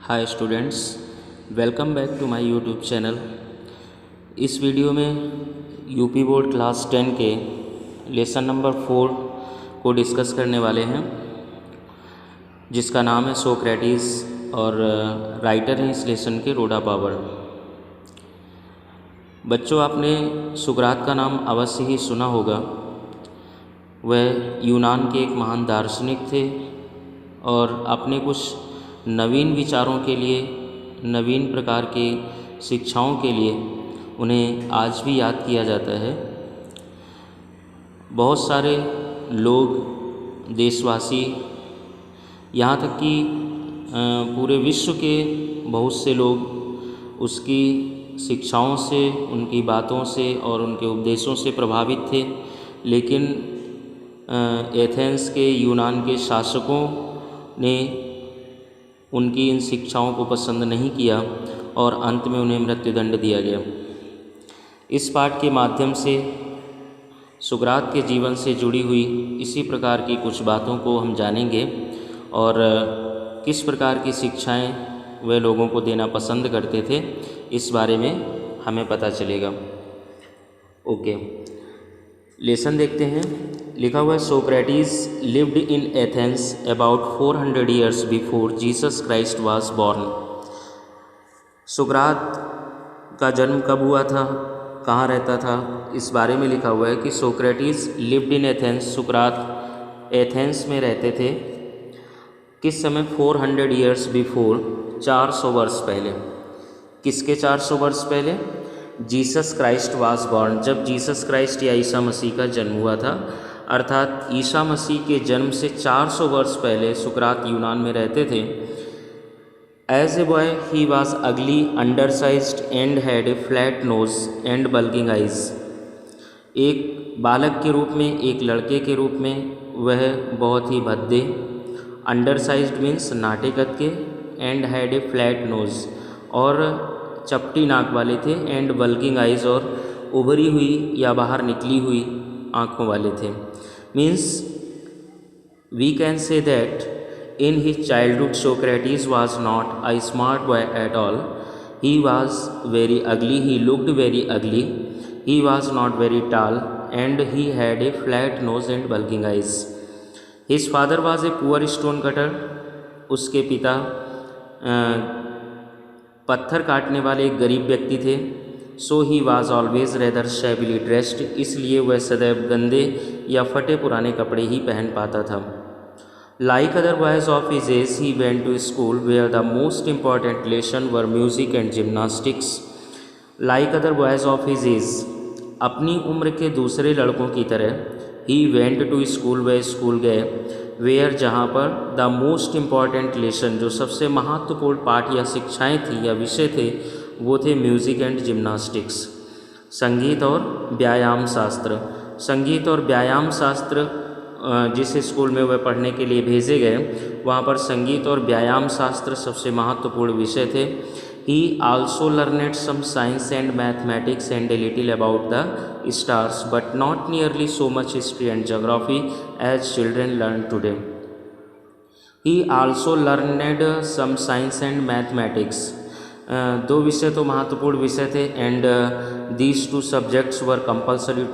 Hi students, welcome back to my YouTube channel. इस video में UP board class 10 के lesson number 4 को discuss करने वाले हैं, जिसका नाम है सोक्रेटिस और राइटर हैं इस लेसन के रोडा पावर। बच्चों, आपने सुकरात का नाम अवश्य ही सुना होगा। वह यूनान के एक महान दार्शनिक थे और अपने कुछ नवीन विचारों के लिए, नवीन प्रकार के शिक्षाओं के लिए उन्हें आज भी याद किया जाता है। बहुत सारे लोग, देशवासी, यहाँ तक कि पूरे विश्व के बहुत से लोग उसकी शिक्षाओं से, उनकी बातों से और उनके उपदेशों से प्रभावित थे। लेकिन एथेंस के, यूनान के शासकों ने उनकी इन शिक्षाओं को पसंद नहीं किया और अंत में उन्हें मृत्युदंड दिया गया। इस पाठ के माध्यम से सुकरात के जीवन से जुड़ी हुई इसी प्रकार की कुछ बातों को हम जानेंगे और किस प्रकार की शिक्षाएं वे लोगों को देना पसंद करते थे, इस बारे में हमें पता चलेगा। ओके, लेसन देखते हैं। लिखा हुआ है, Socrates lived in Athens about 400 years before Jesus Christ was born. सुकरात का जन्म कब हुआ था, कहाँ रहता था, इस बारे में लिखा हुआ है कि Socrates lived in Athens, Sukrat Athens में रहते थे। किस समय? 400 ईयर्स बिफोर, 400 वर्ष पहले। किसके 400 वर्ष पहले? जीसस क्राइस्ट वाज बॉर्न, जब जीसस क्राइस्ट या ईसा मसीह का जन्म हुआ था। अर्थात ईसा मसीह के जन्म से 400 वर्ष पहले सुकरात यूनान में रहते थे। As a boy he was ugly, undersized and had a flat nose and bulging eyes. एक बालक के रूप में, एक लड़के के रूप में वह बहुत ही भद्दे, अंडरसाइज्ड मीन्स नाटे कद के, and had a flat knows और चपटी नाक वाले थे, एंड बल्किंग आइज और उभरी हुई या बाहर निकली हुई आँखों वाले थे। Means we can say that in his childhood Socrates was not a smart boy at all. He was very ugly, he looked very ugly, he was not very tall and he had a flat nose and bulging eyes. His father was a poor stone cutter. उसके पिता पत्थर काटने वाले एक गरीब व्यक्ति थे। So he was always rather shabbily dressed, इसलिए वह सदैव गंदे या फटे पुराने कपड़े ही पहन पाता था। Like other boys of his age he went to school where the most important lesson were music and gymnastics. Like other boys of his age, अपनी उम्र के दूसरे लड़कों की तरह, ही वेंट टू स्कूल, वह स्कूल गए, वेयर जहाँ पर द मोस्ट इम्पॉर्टेंट लेसन, जो सबसे महत्वपूर्ण पाठ या शिक्षाएँ थी या विषय थे, वो थे म्यूज़िक एंड जिम्नास्टिक्स, संगीत और व्यायाम शास्त्र। संगीत और व्यायाम शास्त्र जिस स्कूल में वह पढ़ने के लिए भेजे गए, वहाँ पर संगीत और व्यायाम शास्त्र सबसे महत्वपूर्ण विषय थे। He also learned some science and mathematics and a little about the stars, but not nearly so much history and geography as children learn today. He also learned some science and mathematics, दो विषय तो महत्वपूर्ण विषय थे, and these two subjects were compulsory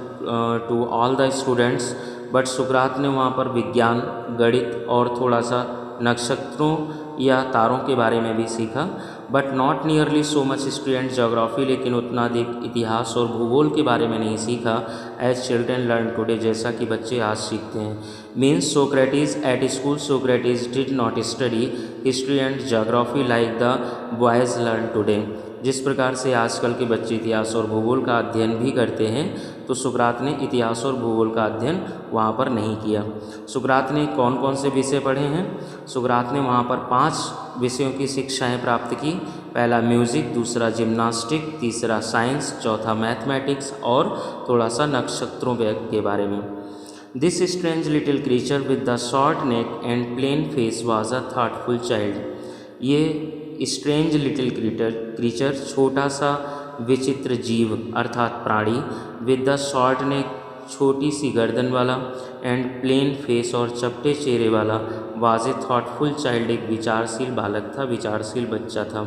to all the students. But सुकरात ने वहाँ पर विज्ञान, गणित और थोड़ा सा नक्षत्रों या तारों के बारे में भी सीखा। But not nearly so much history and geography, लेकिन उतना अधिक इतिहास और भूगोल के बारे में नहीं सीखा। एज चिल्ड्रेन लर्न टुडे, जैसा कि बच्चे आज सीखते हैं। Means Socrates at school, Socrates did not study history and geography like the boys learn today. जिस प्रकार से आजकल के बच्चे इतिहास और भूगोल का अध्ययन भी करते हैं, तो सुकरात ने इतिहास और भूगोल का अध्ययन वहाँ पर नहीं किया। सुकरात ने कौन कौन से विषय पढ़े हैं? सुकरात ने वहाँ पर 5 विषयों की शिक्षाएं प्राप्त की। पहला म्यूज़िक, दूसरा जिम्नास्टिक, तीसरा साइंस, चौथा मैथमेटिक्स और थोड़ा सा नक्षत्रों के बारे में। This strange little creature with the short neck and plain face was a thoughtful child. ये स्ट्रेंज लिटिल क्रीचर, छोटा सा विचित्र जीव अर्थात प्राणी, विद द शॉर्ट नेक, छोटी सी गर्दन वाला, एंड प्लेन फेस और चपटे चेहरे वाला, वाज ए थॉटफुल चाइल्ड, एक विचारशील बालक था, विचारशील बच्चा था।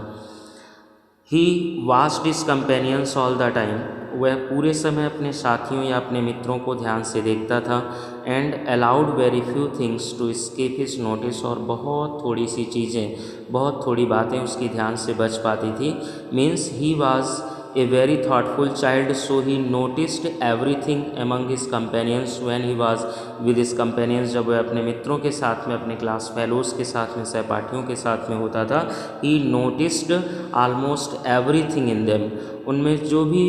He watched his companions all the time, वह पूरे समय अपने साथियों या अपने मित्रों को ध्यान से देखता था। And allowed very few things to escape his notice, और बहुत थोड़ी सी चीज़ें, बहुत थोड़ी बातें उसकी ध्यान से बच पाती थी। Means he was a very thoughtful child, so he noticed everything among his companions when he was with his companions, जब वह अपने मित्रों के साथ में, अपने क्लास फेलोज़ के साथ में, सहपाठियों के साथ में होता था। ही noticed almost everything in them, उनमें जो भी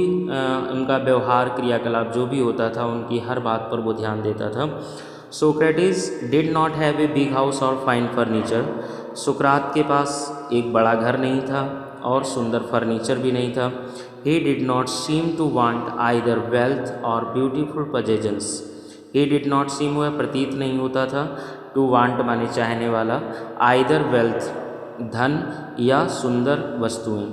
उनका व्यवहार, क्रियाकलाप जो भी होता था, उनकी हर बात पर वो ध्यान देता था। Socrates did not have a big house और फाइन फर्नीचर, सुकरात के पास एक बड़ा घर नहीं था और सुंदर फर्नीचर भी नहीं था। He did not seem to want either wealth or beautiful possessions, he did not seem, वह प्रतीत नहीं होता था, टू वांट माने चाहने वाला, आइदर वेल्थ धन या सुंदर वस्तुएं।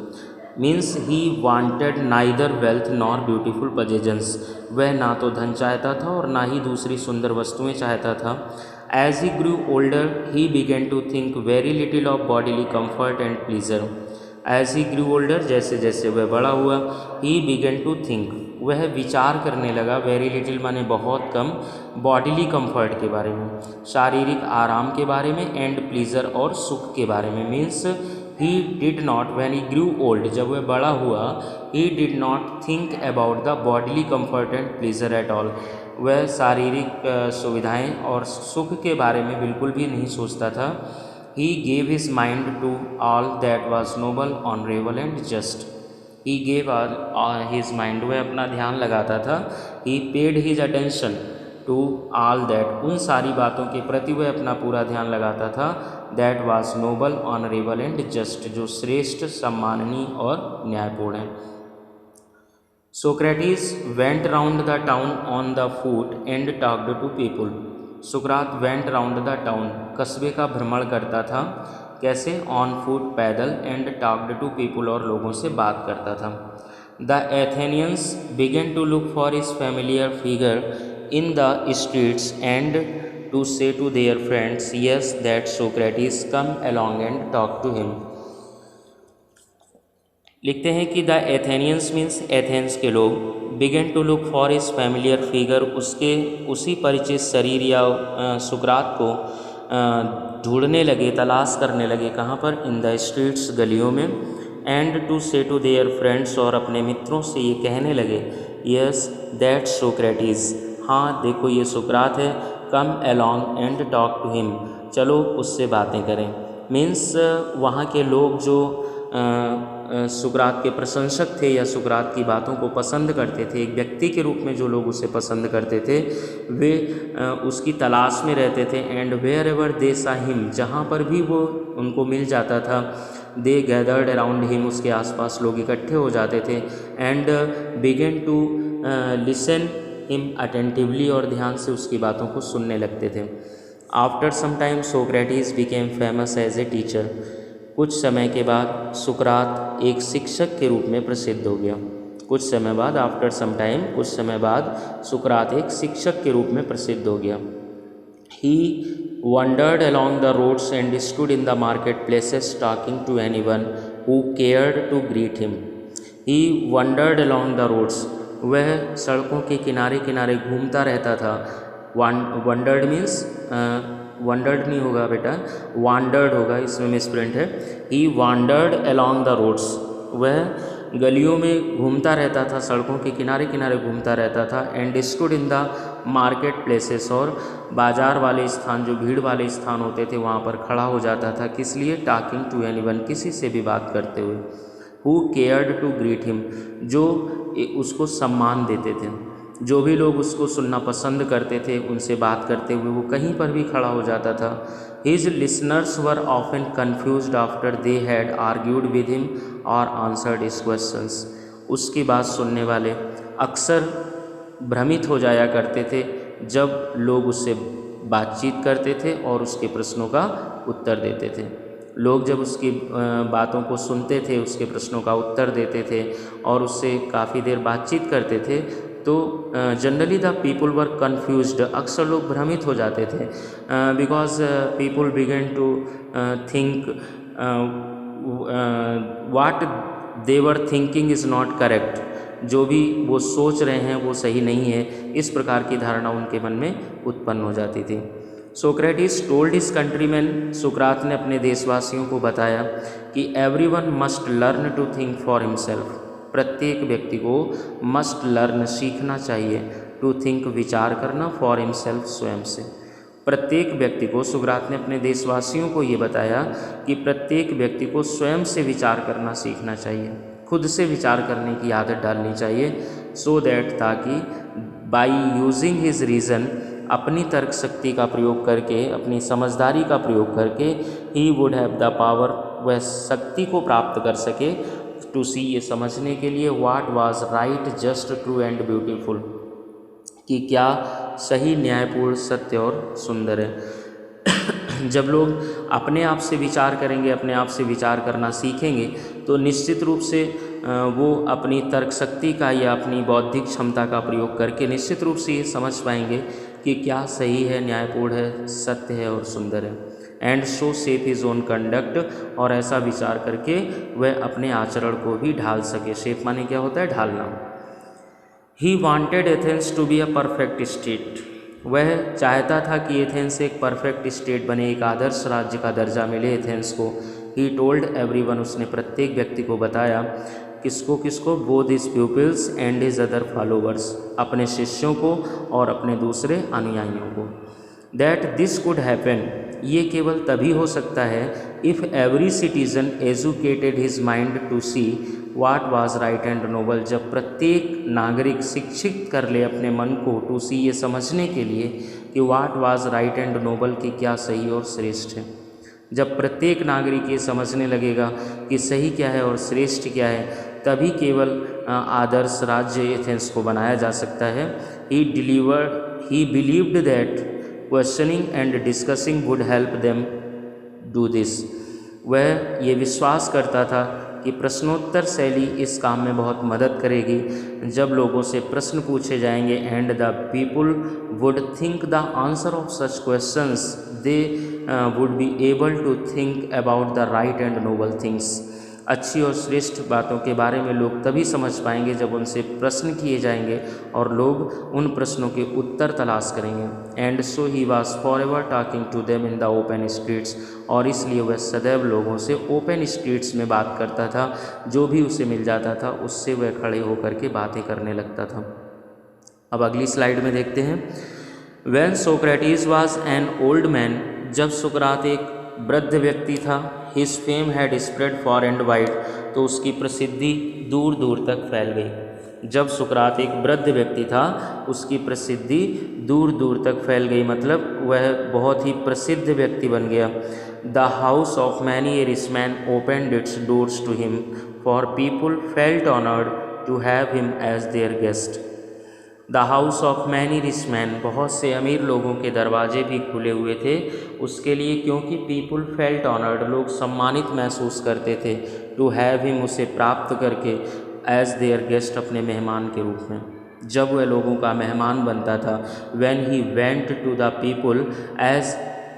Means he wanted neither wealth nor beautiful possessions, वह ना तो धन चाहता था और ना ही दूसरी सुंदर वस्तुएं चाहता था। As he grew older he began to think very little of bodily comfort and pleasure. As he grew older, जैसे जैसे वह बड़ा हुआ, ही बिगेन टू थिंक, वह विचार करने लगा, वेरी लिटिल माने बहुत कम, बॉडीली कंफर्ट के बारे में, शारीरिक आराम के बारे में, एंड प्लीजर और सुख के बारे में। Means he did not, when he grew old, जब वह बड़ा हुआ, he did not think about the bodily comfort and pleasure at all, वह शारीरिक सुविधाएं और सुख के बारे में बिल्कुल भी नहीं सोचता था। He gave his mind to all that was noble, honorable and just. He gave all his mind, वह अपना ध्यान लगाता था। He paid his attention to all that, उन सारी बातों के प्रति वह अपना पूरा ध्यान लगाता था। That was noble, honorable and just, जो श्रेष्ठ, सम्माननीय और न्यायपूर्ण है। Socrates went round the town on the foot and talked to people. सुकरात वेंट राउंड द टाउन, कस्बे का भ्रमण करता था, कैसे, ऑन फुट, पैदल, एंड टॉक्ड टू पीपल, और लोगों से बात करता था। The Athenians began to look for his familiar figure in the streets and to say to their friends, yes that Socrates, come along and talk to him. लिखते हैं कि the Athenians means Athens के लोग, began to look for his familiar figure, उसके उसी परिचित शरीर या सुकरात को ढूंढने लगे, तलाश करने लगे, कहाँ पर, इन द स्ट्रीट्स, गलियों में, and to say to their friends, और अपने मित्रों से ये कहने लगे, यस दैट सोक्रेटिस, हाँ देखो ये सुकरात है, come along and talk to him, चलो उससे बातें करें। मीन्स वहाँ के लोग जो सुकरात के प्रशंसक थे या सुकरात की बातों को पसंद करते थे, एक व्यक्ति के रूप में जो लोग उसे पसंद करते थे, वे उसकी तलाश में रहते थे। एंड वेयर एवर दे सा हिम, जहाँ पर भी वो उनको मिल जाता था, दे गैदर्ड अराउंड हिम, उसके आसपास लोग इकट्ठे हो जाते थे। And began to listen him attentively, और ध्यान से उसकी बातों को सुनने लगते थे। After some time Socrates became famous as a teacher, कुछ समय के बाद सुकरात एक शिक्षक के रूप में प्रसिद्ध हो गया। कुछ समय बाद, आफ्टर सम टाइम, कुछ समय बाद, सुकरात एक शिक्षक के रूप में प्रसिद्ध हो गया। ही wandered along the roads and stood in the marketplaces talking to anyone who cared to greet him. He wandered along the roads, वह सड़कों के किनारे किनारे घूमता रहता था। wandered means wandered नहीं होगा बेटा, wandered होगा, इसमें मिसप्रिंट है। He wandered along the roads, वह गलियों में घूमता रहता था, सड़कों के किनारे किनारे घूमता रहता था। And stood in the market places, और बाज़ार वाले स्थान, जो भीड़ वाले स्थान होते थे, वहाँ पर खड़ा हो जाता था। किस लिए? टॉकिंग टू एनीवन, किसी से भी बात करते हुए। Who cared to greet him, जो उसको सम्मान देते थे, जो भी लोग उसको सुनना पसंद करते थे, उनसे बात करते हुए वो कहीं पर भी खड़ा हो जाता था। His listeners were often confused after they had argued with him और आंसर्ड हिज क्वेश्चंस, उसकी बात सुनने वाले अक्सर भ्रमित हो जाया करते थे जब लोग उससे बातचीत करते थे और उसके प्रश्नों का उत्तर देते थे। लोग जब उसकी बातों को सुनते थे, उसके प्रश्नों का उत्तर देते थे और उससे काफ़ी देर बातचीत करते थे, तो generally the people were confused, अक्सर लोग भ्रमित हो जाते थे, because people began to think what they were thinking is not correct, जो भी वो सोच रहे हैं वो सही नहीं है, इस प्रकार की धारणा उनके मन में उत्पन्न हो जाती थी। सोक्रेटिस टोल्ड हिज कंट्रीमैन, सुकरात ने अपने देशवासियों को बताया कि everyone must learn to think for himself, प्रत्येक व्यक्ति को मस्ट लर्न सीखना चाहिए, टू थिंक विचार करना, फॉर हिमसेल्फ स्वयं से। प्रत्येक व्यक्ति को, सुकरात ने अपने देशवासियों को ये बताया कि प्रत्येक व्यक्ति को स्वयं से विचार करना सीखना चाहिए, खुद से विचार करने की आदत डालनी चाहिए, सो दैट, ताकि बाई यूजिंग हिज रीज़न, अपनी तर्क शक्ति का प्रयोग करके, अपनी समझदारी का प्रयोग करके, he would have the power, वह शक्ति को प्राप्त कर सके, टू सी, ये समझने के लिए, what was right, just, true and beautiful, कि क्या सही, न्यायपूर्ण, सत्य और सुंदर है। जब लोग अपने आप से विचार करेंगे, अपने आप से विचार करना सीखेंगे, तो निश्चित रूप से वो अपनी तर्क शक्ति का या अपनी बौद्धिक क्षमता का प्रयोग करके निश्चित रूप से ये समझ पाएंगे कि क्या सही है, न्यायपूर्ण है, सत्य है और सुंदर है। And so safe his own conduct, और ऐसा विचार करके वह अपने आचरण को भी ढाल सके। शेप माने क्या होता है? ढालना। He wanted Athens to be a perfect state, वह चाहता था कि एथेंस एक परफेक्ट स्टेट बने, एक आदर्श राज्य का दर्जा मिले एथेंस को। ही टोल्ड एवरीवन, उसने प्रत्येक व्यक्ति को बताया, किसको किसको? Both his pupils and his other followers, अपने शिष्यों को और अपने दूसरे अनुयायियों को। दैट दिस कुड हैपन, ये केवल तभी हो सकता है, if every citizen educated his mind to see what was right and noble, जब प्रत्येक नागरिक शिक्षित कर ले अपने मन को, टू सी, ये समझने के लिए कि what was right and noble, कि क्या सही और श्रेष्ठ है। जब प्रत्येक नागरिक ये समझने लगेगा कि सही क्या है और श्रेष्ठ क्या है, तभी केवल आदर्श राज्य एथेंस को बनाया जा सकता है। ही believed that questioning and discussing would help them do this, वह ये विश्वास करता था कि प्रश्नोत्तर शैली इस काम में बहुत मदद करेगी। जब लोगों से प्रश्न पूछे जाएंगे, and the people would think the answer of such questions, they would be able to think about the right and noble things, अच्छी और श्रेष्ठ बातों के बारे में लोग तभी समझ पाएंगे जब उनसे प्रश्न किए जाएंगे और लोग उन प्रश्नों के उत्तर तलाश करेंगे। And so he was for ever talking to them in the open streets, और इसलिए वह सदैव लोगों से ओपन स्ट्रीट्स में बात करता था, जो भी उसे मिल जाता था उससे वह खड़े होकर के बातें करने लगता था। अब अगली स्लाइड में देखते हैं। When Socrates was an old man, जब सुकरात एक वृद्ध व्यक्ति था, his fame had spread for and wide, तो उसकी प्रसिद्धि दूर दूर तक फैल गई। जब सुकरात एक वृद्ध व्यक्ति था, उसकी प्रसिद्धि दूर दूर तक फैल गई, मतलब वह बहुत ही प्रसिद्ध व्यक्ति बन गया। The house of many a rich man opened its doors to him, for people felt honoured to have him as their guest. The house of many rich man, बहुत से अमीर लोगों के दरवाजे भी खुले हुए थे उसके लिए, क्योंकि पीपल फेल्ट ऑनर्ड, लोग सम्मानित महसूस करते थे, टू हैव हिम, उसे प्राप्त करके, एज देयर गेस्ट, अपने मेहमान के रूप में। जब वह लोगों का मेहमान बनता था, when he went to the people as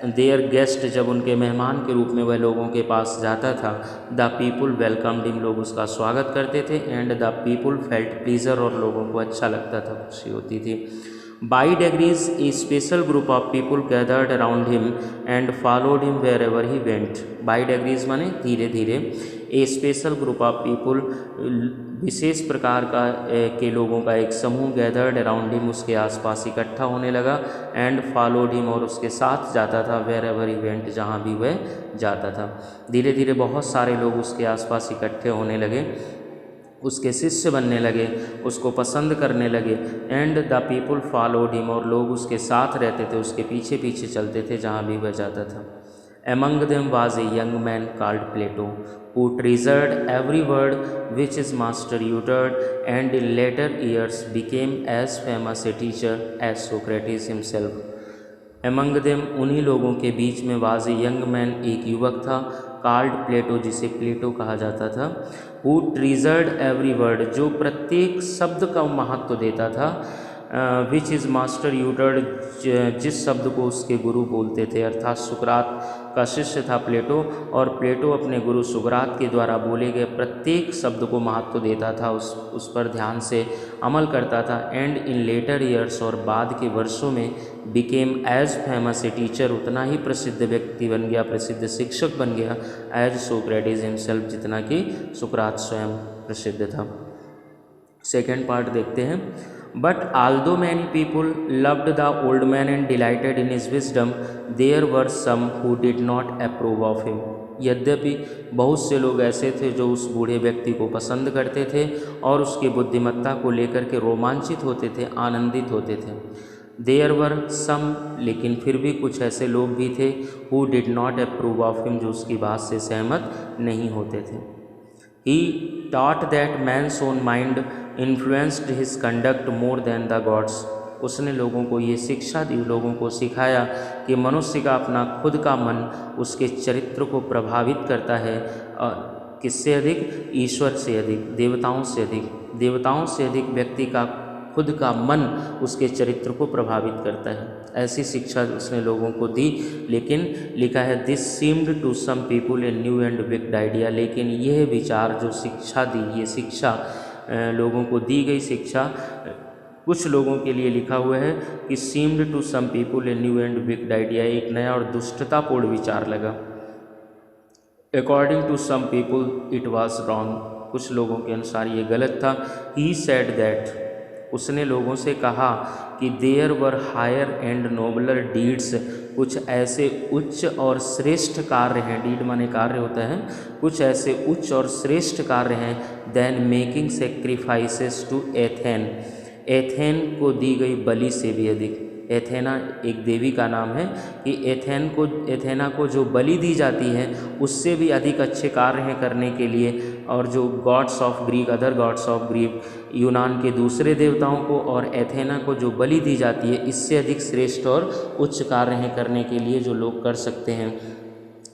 their guest, जब उनके मेहमान के रूप में वह लोगों के पास जाता था, द पीपल वेलकम्ड हिम, लोग उसका स्वागत करते थे, and the people felt pleasure, और लोगों को अच्छा लगता था, खुशी होती थी। By degrees a special group of people gathered around him and followed him where ever he went. By degrees माने धीरे धीरे, a special group of people, विशेष प्रकार का के लोगों का एक समूह, गैदर्ड अराउंड हिम, उसके आसपास इकट्ठा होने लगा, एंड फॉलोड हिम, और उसके साथ जाता था, वेयर एवर ही वेंट, जहाँ भी वह जाता था। धीरे धीरे बहुत सारे लोग उसके आसपास इकट्ठे होने लगे, उसके शिष्य बनने लगे, उसको पसंद करने लगे, and the people followed him, और लोग उसके साथ रहते थे, उसके पीछे पीछे चलते थे जहाँ भी वह जाता था। Among them was a young man called Plato, who treasured every word which his master uttered, and in later years became as famous a teacher as Socrates himself. Among them उन्हीं लोगों के बीच में वाज ए यंग मैन एक युवक था, card प्लेटो जिसे प्लेटो कहा जाता था, हु ट्रीजर्ड एवरी वर्ड जो प्रत्येक शब्द का महत्व देता था, विच इज़ मास्टर यूटर्ड जिस शब्द को उसके गुरु बोलते थे, अर्थात सुकरात का शिष्य था प्लेटो, और प्लेटो अपने गुरु सुकरात के द्वारा बोले गए प्रत्येक शब्द को महत्व देता था, उस पर ध्यान से अमल करता था। एंड इन लेटर ईयर्स और बाद के वर्षों में became as famous a teacher उतना ही प्रसिद्ध व्यक्ति बन गया, प्रसिद्ध शिक्षक बन गया, एज सोक्रेटिस हिमसेल्फ जितना कि सुकरात स्वयं प्रसिद्ध था। सेकेंड पार्ट देखते हैं। But although many people loved the old man and delighted in his wisdom, there were some who did not approve of him. यद्यपि बहुत से लोग ऐसे थे जो उस बूढ़े व्यक्ति को पसंद करते थे और उसकी बुद्धिमत्ता को लेकर के रोमांचित होते थे, आनंदित होते थे। देयर वर सम लेकिन फिर भी कुछ ऐसे लोग भी थे, who did not approve of him जो उसकी बात से सहमत नहीं होते थे। ही taught that man's own mind influenced his conduct more than the gods। उसने लोगों को ये शिक्षा दी, लोगों को सिखाया कि मनुष्य का अपना खुद का मन उसके चरित्र को प्रभावित करता है, किससे अधिक? ईश्वर से अधिक, देवताओं से अधिक। देवताओं से अधिक व्यक्ति का खुद का मन उसके चरित्र को प्रभावित करता है, ऐसी शिक्षा उसने लोगों को दी। लेकिन लिखा है this seemed to some people a new and wicked idea, लेकिन यह विचार जो शिक्षा दी, ये शिक्षा लोगों को दी गई शिक्षा कुछ लोगों के लिए लिखा हुआ है कि seemed to some people a new and wicked idea, एक नया और दुष्टतापूर्ण विचार लगा। According to some people it was wrong, कुछ लोगों के अनुसार ये गलत था। ही सेड दैट, उसने लोगों से कहा कि there were higher and nobler deeds, कुछ ऐसे उच्च और श्रेष्ठ कार्य हैं, डीड माने कार्य होता है, कुछ ऐसे उच्च और श्रेष्ठ कार्य हैं, than making sacrifices to Athens, Athens को दी गई बलि से भी अधिक। एथेना एक देवी का नाम है कि एथेना को जो बलि दी जाती है उससे भी अधिक अच्छे कार्य हैं करने के लिए, और जो God's of Greek, other gods of Greek, यूनान के दूसरे देवताओं को और एथेना को जो बलि दी जाती है इससे अधिक श्रेष्ठ और उच्च कार्य हैं करने के लिए जो लोग कर सकते हैं।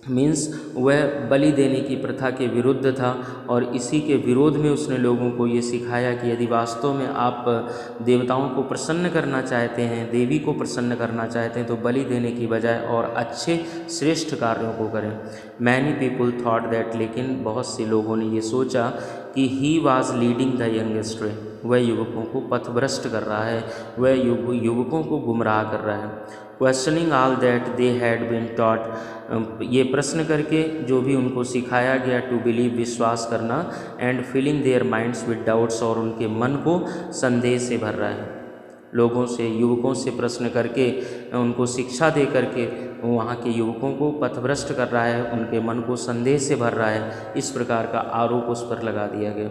मीन्स वह बलि देने की प्रथा के विरुद्ध था, और इसी के विरोध में उसने लोगों को ये सिखाया कि यदि वास्तव में आप देवताओं को प्रसन्न करना चाहते हैं, देवी को प्रसन्न करना चाहते हैं, तो बलि देने की बजाय और अच्छे श्रेष्ठ कार्यों को करें। मैनी पीपुल थॉट दैट, लेकिन बहुत से लोगों ने ये सोचा कि he was leading the young ashtray, वह युवकों को पथभ्रष्ट कर रहा है, वह युवकों को गुमराह कर रहा है। Questioning all that they had been taught, ये प्रश्न करके जो भी उनको सिखाया गया, टू बिलीव विश्वास करना, and filling their minds with doubts, और उनके मन को संदेह से भर रहा है। लोगों से, युवकों से प्रश्न करके, उनको शिक्षा दे करके वहाँ के युवकों को पथभ्रष्ट कर रहा है, उनके मन को संदेह से भर रहा है, इस प्रकार का आरोप उस पर लगा दिया गया।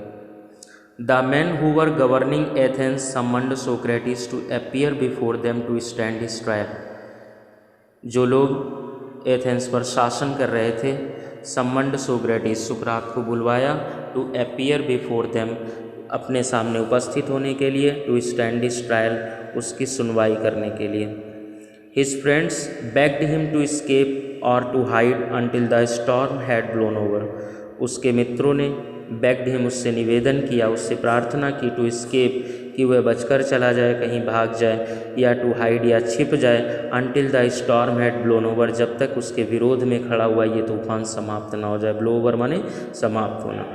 The men who were governing Athens summoned Socrates to appear before them to stand his trial। जो लोग एथेंस पर शासन कर रहे थे, सम्मंड सोक्रेटिस, सुकरात को बुलवाया, टू अपीयर बिफोर देम, अपने सामने उपस्थित होने के लिए, टू स्टैंड हिज ट्रायल, उसकी सुनवाई करने के लिए। His friends begged him to escape or to hide until the storm had blown over, उसके मित्रों ने बेग्ड हिम, उससे निवेदन किया, उससे प्रार्थना की, टू एस्केप कि वह बचकर चला जाए, कहीं भाग जाए, या टू हाइड या छिप जाए, until the storm had blown over, जब तक उसके विरोध में खड़ा हुआ ये तूफान समाप्त ना हो जाए। ब्लो ओवर माने समाप्त होना,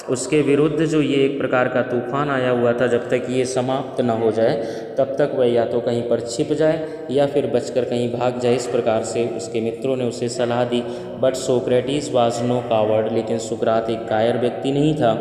उसके विरुद्ध जो ये एक प्रकार का तूफान आया हुआ था, जब तक ये समाप्त ना हो जाए तब तक वह या तो कहीं पर छिप जाए या फिर बचकर कहीं भाग जाए। इस प्रकार से उसके मित्रों ने उसे सलाह दी। But Socrates was no coward, लेकिन सुकरात एक कायर व्यक्ति नहीं था।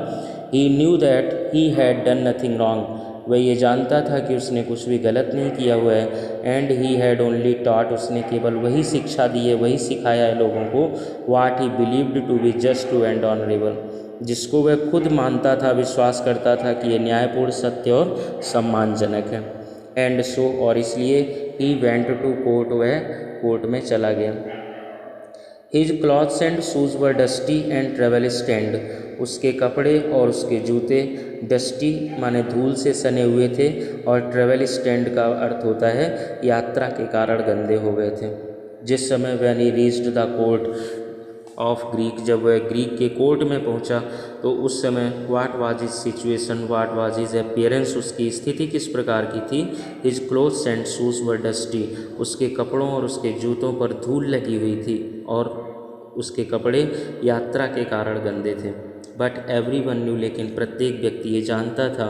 He knew that he had done nothing wrong, वह ये जानता था कि उसने कुछ भी गलत नहीं किया हुआ है। And he had only taught, उसने केवल वही शिक्षा दी है, वही सिखाया है लोगों को, what he believed to be just to and honourable, जिसको वह खुद मानता था, विश्वास करता था कि ये न्यायपूर्ण, सत्य और सम्मानजनक है। एंड सो, और इसलिए ही वेंट टू कोर्ट, वह कोर्ट में चला गया। His clothes and shoes were dusty and travel stand, उसके कपड़े और उसके जूते डस्टी माने धूल से सने हुए थे और ट्रेवल स्टैंड का अर्थ होता है यात्रा के कारण गंदे हो गए थे। जिस समय when he reached the court of Greek, जब वह ग्रीक के कोर्ट में पहुंचा तो उस समय what was his situation, what was his appearance, उसकी स्थिति किस प्रकार की थी। His clothes and shoes were dusty, उसके कपड़ों और उसके जूतों पर धूल लगी हुई थी और उसके कपड़े यात्रा के कारण गंदे थे। बट एवरीवन न्यू, लेकिन प्रत्येक व्यक्ति ये जानता था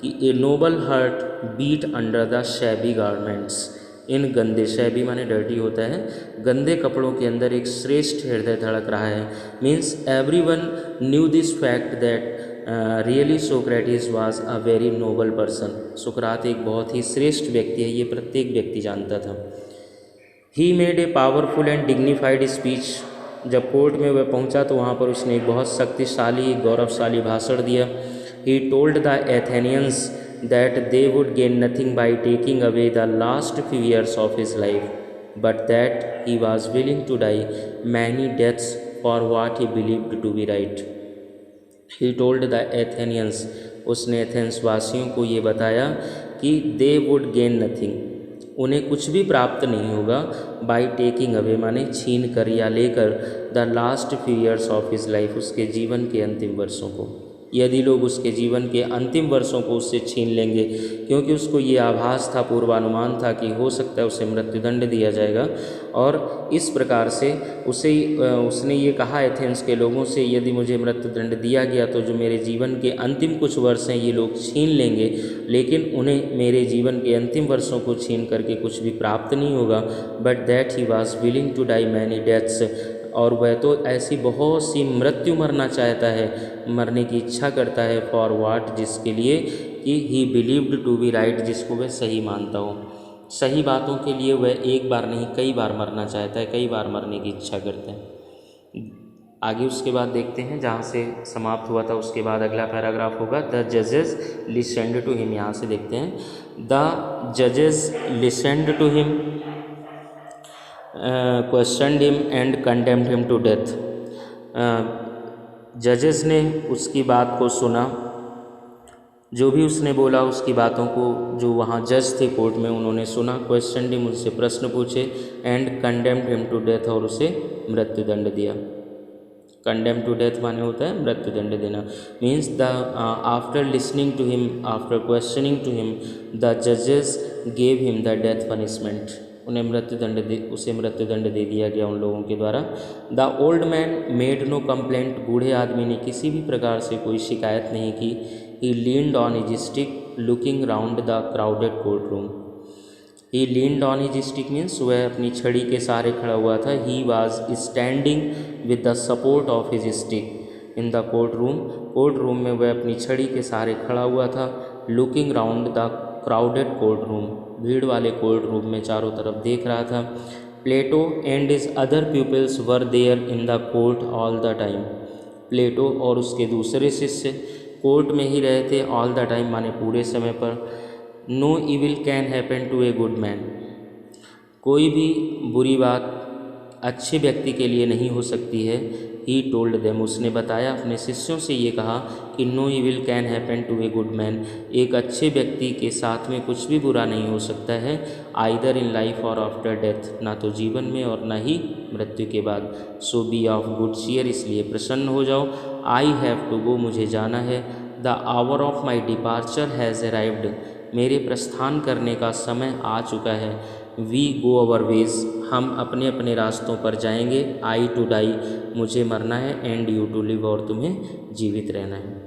कि a noble heart beat under the shabby garments, इन गंदे, शैबी माने डर्टी होता है, गंदे कपड़ों के अंदर एक श्रेष्ठ हृदय धड़क रहा है। Means everyone new this fact that really Socrates was a very noble person, सुकरात एक बहुत ही श्रेष्ठ व्यक्ति है, ये प्रत्येक व्यक्ति जानता था। He made a powerful and dignified speech, जब कोर्ट में वह पहुंचा तो वहाँ पर उसने एक बहुत शक्तिशाली गौरवशाली भाषण दिया। He told the Athenians that they would gain nothing by taking away the last few years of his life, but that he was willing to die many deaths for what he believed to be right. He told the Athenians, उसने Athens वासियों को ये बताया कि they would gain nothing, उन्हें कुछ भी प्राप्त नहीं होगा, by taking away माने छीन कर या लेकर, the last few years of his life, उसके जीवन के अंतिम वर्षों को। यदि लोग उसके जीवन के अंतिम वर्षों को उससे छीन लेंगे, क्योंकि उसको ये आभास था, पूर्वानुमान था कि हो सकता है उसे मृत्युदंड दिया जाएगा, और इस प्रकार से उसने ये कहा एथेंस के लोगों से, यदि मुझे मृत्युदंड दिया गया तो जो मेरे जीवन के अंतिम कुछ वर्ष हैं ये लोग छीन लेंगे, लेकिन उन्हें मेरे जीवन के अंतिम वर्षों को छीन करके कुछ भी प्राप्त नहीं होगा। But that he was willing to die many deaths, और वह तो ऐसी बहुत सी मृत्यु मरना चाहता है, मरने की इच्छा करता है, फॉर वाट, जिसके लिए कि he believed to be right, जिसको वह सही मानता हो। सही बातों के लिए वह एक बार नहीं कई बार मरना चाहता है, कई बार मरने की इच्छा करता है। आगे उसके बाद देखते हैं जहाँ से समाप्त हुआ था, उसके बाद अगला पैराग्राफ होगा द जजेस लिसेंड टू हिम। यहाँ से देखते हैं द जजेस listened to him, questioned him and condemned him to death. जजेस ने उसकी बात को सुना, जो भी उसने बोला उसकी बातों को जो वहाँ जज थे कोर्ट में उन्होंने सुना, क्वेश्चनड हिम, उससे प्रश्न पूछे, and condemned him to death, और उसे मृत्युदंड दिया। कंडेम टू डेथ माने होता है मृत्युदंड देना। Means the after listening to him, after questioning to him, the जजेस gave him the death punishment, उन्हें उसे मृत्युदंड दे दिया गया उन लोगों के द्वारा। The old man made no complaint, बूढ़े आदमी ने किसी भी प्रकार से कोई शिकायत नहीं की। He leaned on his stick looking round the crowded court room. He leaned on his stick means वह अपनी छड़ी के सहारे खड़ा हुआ था। He was standing with the support of his stick in the court room, court room में वह अपनी छड़ी के सहारे खड़ा हुआ था। Looking round the crowded court room, भीड़ वाले कोर्ट रूम में चारों तरफ देख रहा था। Plato and his other peoples were there in the court all the time, Plato और उसके दूसरे शिष्य कोर्ट में ही रहे थे, ऑल द टाइम माने पूरे समय पर। No evil can happen to a good man, कोई भी बुरी बात अच्छे व्यक्ति के लिए नहीं हो सकती है। ही टोल्ड देम, उसने बताया अपने शिष्यों से ये कहा कि no evil can happen to a good man, एक अच्छे व्यक्ति के साथ में कुछ भी बुरा नहीं हो सकता है। आइदर इन लाइफ और आफ्टर डेथ, ना तो जीवन में और ना ही मृत्यु के बाद। सो बी ऑफ गुड चीयर, इसलिए प्रसन्न हो जाओ। आई हैव टू गो, मुझे जाना है। The hour of my departure has arrived, मेरे प्रस्थान करने का समय आ चुका है। वी गो अवर वेज, हम अपने अपने रास्तों पर जाएंगे। आई टू डाई, मुझे मरना है। एंड यू टू लिव, और तुम्हें जीवित रहना है।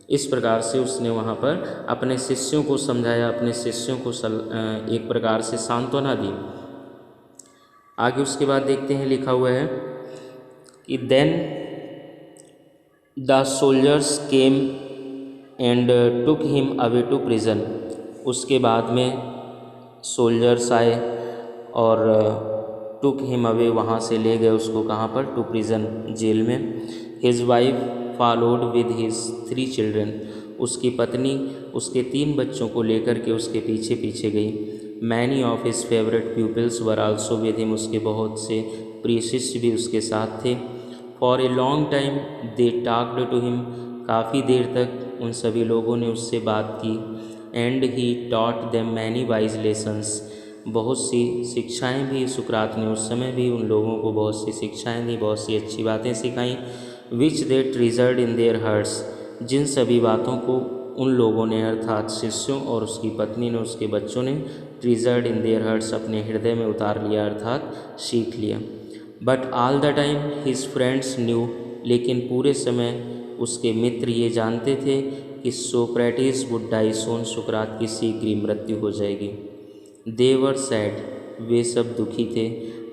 इस प्रकार से उसने वहाँ पर अपने शिष्यों को समझाया, अपने शिष्यों को एक प्रकार से सांत्वना दी। आगे उसके बाद देखते हैं, लिखा हुआ है कि then the soldiers came and took him away to prison, उसके बाद में सोल्जर्स आए और टुक हिम अवे, वहाँ से ले गए उसको, कहाँ पर, टू प्रिजन, जेल में। His wife followed with his 3 children, उसकी पत्नी उसके 3 बच्चों को लेकर के उसके पीछे पीछे गई। Many of his favourite pupils were also with him, उसके बहुत से प्रिय शिष्य भी उसके साथ थे। For a long time they talked to him, काफ़ी देर तक उन सभी लोगों ने उससे बात की। And he taught them many wise lessons, बहुत सी शिक्षाएं भी सुकरात ने उस समय भी उन लोगों को बहुत सी शिक्षाएं दी, बहुत सी अच्छी बातें सिखाई। विच दे ट्रीजर्ड इन देयर हार्ट्स, जिन सभी बातों को उन लोगों ने अर्थात शिष्यों और उसकी पत्नी ने, उसके बच्चों ने ट्रीजर्ड इन देयर हार्ट्स अपने हृदय में उतार लिया अर्थात सीख लिया। But all the time his friends new, लेकिन पूरे समय उसके मित्र ये जानते थे कि सोक्रेटिस वुड डाई सोन, सुकरात की शीघ्र ही मृत्यु हो जाएगी। दे वर सैड, वे सब दुखी थे।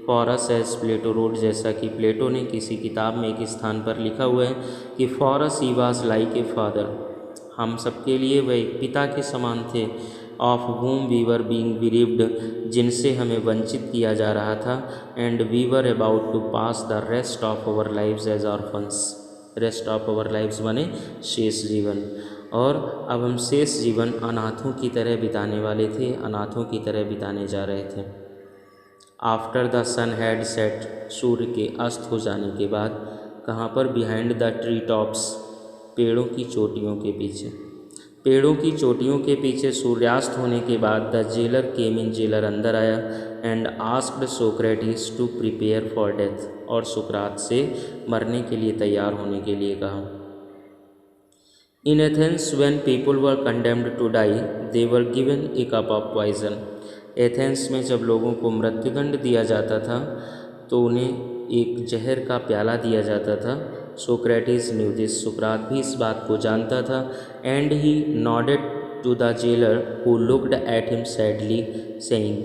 For us as Plato wrote, जैसा कि प्लेटो ने किसी किताब में एक स्थान पर लिखा हुआ है कि for us he was like a father, हम सबके लिए वह एक पिता के समान थे। Of whom we were being bereaved, जिनसे हमें वंचित किया जा रहा था। And we were about to pass the rest of our lives as orphans, rest of our lives माने शेष जीवन, और अब हम शेष जीवन अनाथों की तरह बिताने वाले थे, अनाथों की तरह बिताने जा रहे थे। After the sun had set, सूर्य के अस्त हो जाने के बाद, कहाँ पर? बिहाइंड द ट्री टॉप्स, पेड़ों की चोटियों के पीछे। पेड़ों की चोटियों के पीछे सूर्यास्त होने के बाद the jailer came in, jailer अंदर आया। And asked Socrates to prepare for death, और सुकरात से मरने के लिए तैयार होने के लिए कहा। In Athens when people were condemned to die they were given a cup of poison, Athens में जब लोगों को मृत्युदंड दिया जाता था तो उन्हें एक जहर का प्याला दिया जाता था। सोक्रेटिस न्यू दिस, सुकरात भी इस बात को जानता था। And he nodded to the jailer who looked at him sadly saying,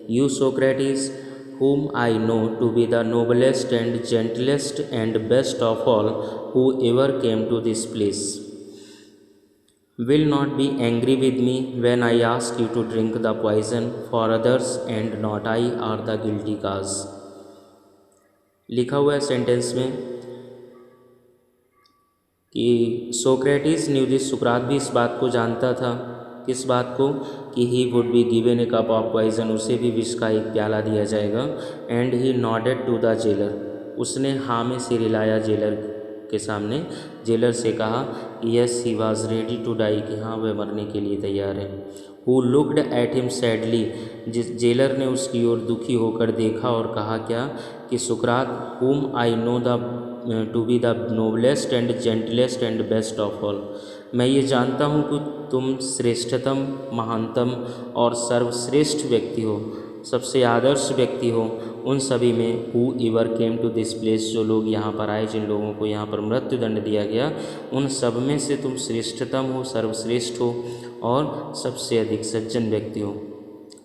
you Socrates whom I know to be the noblest and gentlest and best of all who ever came to this place, will not be angry with me when I ask you to drink the poison, for others and not I are the guilty cause। लिखा हुआ है sentence में कि Socrates new this, सुकरात भी इस बात को जानता था, किस बात को? कि he would be given a cup of poison, उसे भी विष का एक प्याला दिया जाएगा। And he nodded to the jailer, उसने हाँ में सिर हिलाया जेलर के सामने, जेलर से कहा कि yes he was ready to die, कि हाँ वह मरने के लिए तैयार है। Who looked at him sadly, जिस जेलर ने उसकी ओर दुखी होकर देखा और कहा क्या? कि सुकरात whom I know the to be the noblest and gentlest and best of all, मैं ये जानता हूँ कि तुम श्रेष्ठतम, महानतम और सर्वश्रेष्ठ व्यक्ति हो, सबसे आदर्श व्यक्ति हो उन सभी में। Whoever came to this place, जो लोग यहाँ पर आए, जिन लोगों को यहाँ पर मृत्युदंड दिया गया, उन सब में से तुम श्रेष्ठतम हो, सर्वश्रेष्ठ हो और सबसे अधिक सज्जन व्यक्ति हो।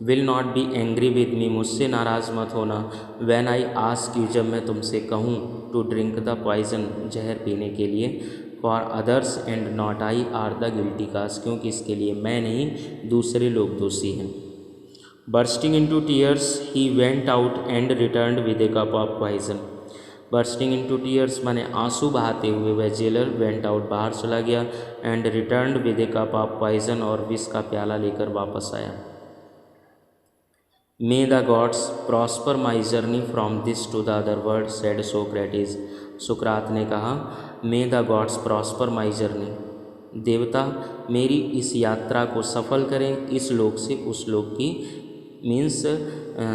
Will not be angry with me, मुझसे नाराज़ मत होना। व्हेन आई आस्क यू, जब मैं तुमसे कहूँ, टू ड्रिंक द पॉइजन, जहर पीने के लिए। For others and not I are the guilty cause, क्योंकि इसके लिए मैं नहीं दूसरे लोग दोषी हैं। Bursting into tears he went out and return with a cup of poison, bursting into tears माने आंसू बहाते हुए वह जेलर वेंट आउट, बाहर चला गया। And return with a cup of poison, और विष का प्याला लेकर वापस आया। May the gods prosper my journey from this to the other world, said Socrates, सुकरात ने कहा may the gods prosper my journey, देवता मेरी इस यात्रा को सफल करें इस लोक से उस लोक की, मीन्स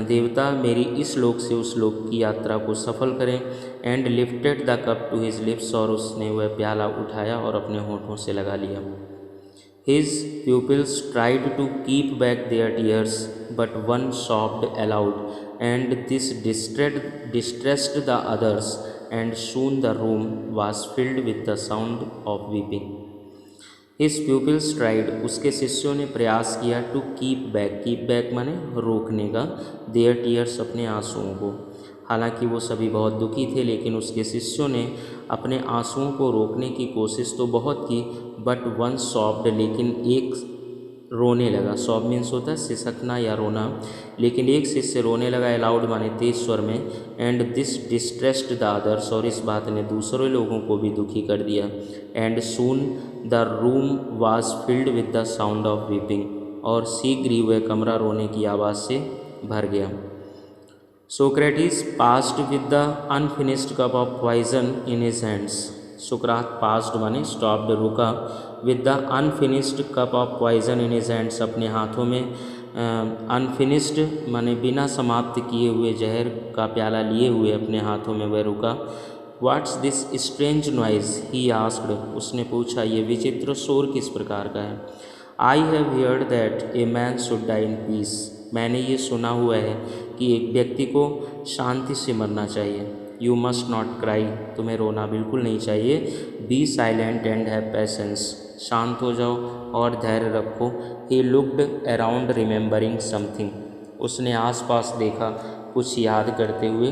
देवता मेरी इस लोक से उस लोक की यात्रा को सफल करें। And lifted the cup to his lips, और उसने वह प्याला उठाया और अपने होठों से लगा लिया। His pupils tried to keep back their tears, but one sobbed aloud, and this distressed the others, and soon the room was filled with the sound of weeping. His pupils tried, उसके शिष्यों ने प्रयास किया, to keep back माने रोकने का, their tears, अपने आंसुओं को। हालांकि वो सभी बहुत दुखी थे, लेकिन उसके शिष्यों ने अपने आंसुओं को रोकने की कोशिश तो बहुत की। बट वन सॉफ्ड, लेकिन एक रोने लगा। सॉब मीन्स होता है सिसकना या रोना, लेकिन एक शिष्य रोने लगा, अलाउड माने तेज स्वर में। And this distressed the others, और इस बात ने दूसरे लोगों को भी दुखी कर दिया। And soon the room was filled with the sound of weeping, और शीघ्र ही वह कमरा रोने की आवाज़ से भर गया। Socrates passed with the unfinished cup of poison in his hands. सुकरात पास्ड माने स्टॉप्ड रुका, with the unfinished cup of poison in his hands अपने हाथों में अनफिनिश्ड माने बिना समाप्त किए हुए जहर का प्याला लिए हुए अपने हाथों में वह रुका। What's this strange noise he asked, उसने पूछा ये विचित्र शोर किस प्रकार का है। I have heard that a man should die in peace, मैंने ये सुना हुआ है कि एक व्यक्ति को शांति से मरना चाहिए। यू मस्ट नॉट क्राई, तुम्हें रोना बिल्कुल नहीं चाहिए। Be silent and have patience, शांत हो जाओ और धैर्य रखो। He looked around remembering something, उसने आसपास देखा कुछ याद करते हुए।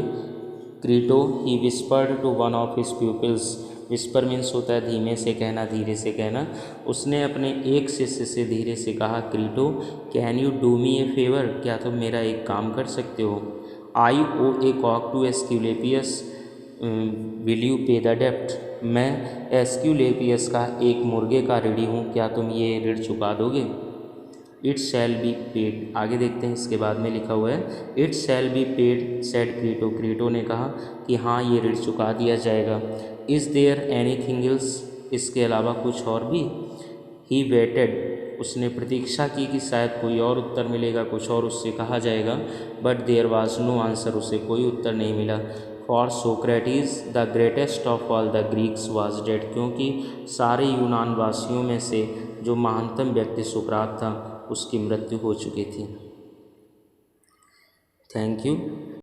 Crito he whispered to one of his pupils, whisper means होता है धीमे से कहना, धीरे से कहना। उसने अपने एक शिष्य से धीरे से कहा, Crito can you do me A favour, क्या तुम मेरा एक काम कर सकते हो। आई ओ ए कॉक टू एस्क्यूलेपियस, विल यू पे द डेप्ट, मैं एस्क्यूलेपियस का एक मुर्गे का ऋणी हूँ, क्या तुम ये ऋण चुका दोगे। इट शैल बी पेड, आगे देखते हैं इसके बाद में लिखा हुआ है it shall be paid said Crito, Crito ने कहा कि हाँ ये ऋण चुका दिया जाएगा। इज़ देयर एनीथिंग एल्स, इसके अलावा कुछ और भी। ही वेटेड, उसने प्रतीक्षा की कि शायद कोई और उत्तर मिलेगा, कुछ और उससे कहा जाएगा। But there was no answer, उसे कोई उत्तर नहीं मिला। For Socrates the greatest of all the Greeks was dead, क्योंकि सारे यूनान वासियों में से जो महानतम व्यक्ति सुकरात था उसकी मृत्यु हो चुकी थी। Thank you.